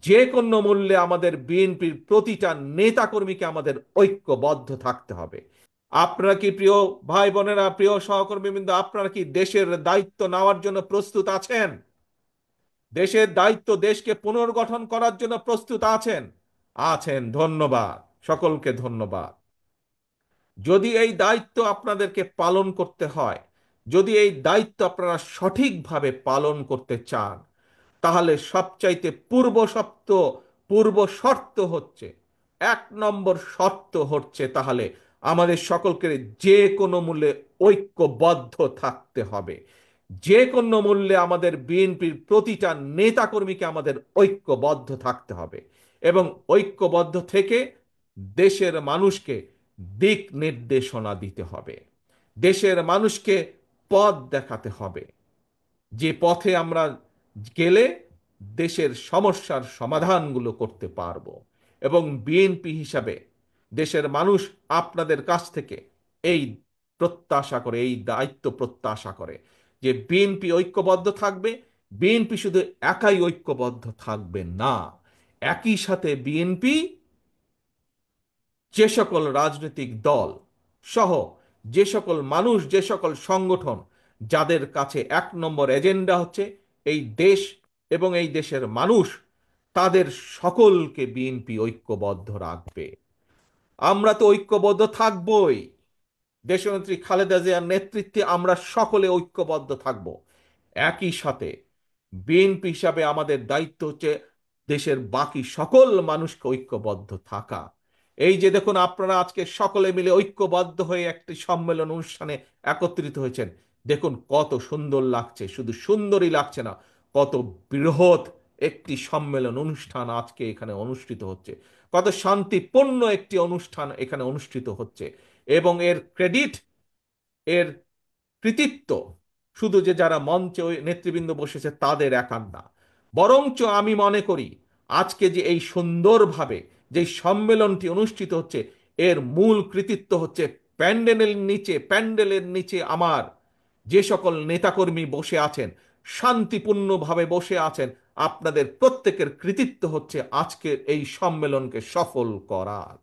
যে কোনো মূল্যে আমাদের বিএনপির প্রতিটা নেতাকর্মীকে আমাদের ঐক্যবদ্ধ থাকতে হবে। আপনারা কি, প্রিয় ভাই বোনেরা, প্রিয় সহকর্মীবৃন্দ, আপনারা কি দেশের দায়িত্ব নেওয়ার জন্য প্রস্তুত আছেন? দেশের দায়িত্ব, দেশকে পুনর্গঠন করার জন্য প্রস্তুত আছেন? আছেন, ধন্যবাদ। সকলকে ধন্যবাদ। যদি এই দায়িত্ব আপনাদেরকে পালন করতে হয়, যদি এই দায়িত্ব আপনারা সঠিকভাবে পালন করতে চান, তাহলে সবচাইতে পূর্ব শর্ত হচ্ছে, 1 নম্বর শর্ত হচ্ছে, তাহলে আমাদের সকলকে যে কোনো মূল্যে ঐক্যবদ্ধ থাকতে হবে। যে কোনো মূল্যে আমাদের বিএনপির প্রতিটা নেতাকর্মীকে আমাদের ঐক্যবদ্ধ থাকতে হবে এবং ঐক্যবদ্ধ থেকে দেশের মানুষকে দিক নির্দেশনা দিতে হবে, দেশের মানুষকে পথ দেখাতে হবে, যে পথে আমরা গেলে দেশের সমস্যার সমাধানগুলো করতে পারবো। এবং বিএনপি হিসাবে দেশের মানুষ আপনাদের কাছ থেকে এই প্রত্যাশা করে, এই দায়িত্ব প্রত্যাশা করে যে বিএনপি ঐক্যবদ্ধ থাকবে। বিএনপি শুধু একাই ঐক্যবদ্ধ থাকবে না, একই সাথে বিএনপি যে সকল রাজনৈতিক দল সহ যে সকল মানুষ, যে সকল সংগঠন যাদের কাছে 1 নম্বর এজেন্ডা হচ্ছে এই দেশ এবং এই দেশের মানুষ, তাদের সকলকে বিএনপি ঐক্যবদ্ধ রাখবে। আমরা তো ঐক্যবদ্ধ থাকবই। দেশনেত্রী খালেদা জিয়ার নেতৃত্বে আমরা সকলে ঐক্যবদ্ধ থাকব। একই সাথে বিএনপি হিসাবে আমাদের দায়িত্ব হচ্ছে দেশের বাকি সকল মানুষকে ঐক্যবদ্ধ থাকা। এই যে দেখুন, আপনারা আজকে সকলে মিলে ঐক্যবদ্ধ হয়ে একটি সম্মেলন অনুষ্ঠানে একত্রিত হয়েছেন। দেখুন কত সুন্দর লাগছে, শুধু সুন্দরই লাগছে না, কত বৃহৎ একটি সম্মেলন অনুষ্ঠান আজকে এখানে অনুষ্ঠিত হচ্ছে, কত শান্তিপূর্ণ একটি অনুষ্ঠান এখানে অনুষ্ঠিত হচ্ছে। এবং এর ক্রেডিট, এর কৃতিত্ব শুধু যে যারা মঞ্চে ওই নেতৃবৃন্দ বসেছে তাদের একার না, বরঞ্চ আমি মনে করি আজকে যে এই সুন্দরভাবে যে সম্মেলনটি অনুষ্ঠিত হচ্ছে, এর মূল কৃতিত্ব হচ্ছে প্যান্ডেলের নিচে আমার যে সকল নেতাকর্মী বসে আছেন, শান্তিপূর্ণভাবে বসে আছেন, আপনাদের প্রত্যেকের কৃতিত্ব হচ্ছে আজকের এই সম্মেলনকে সফল করার।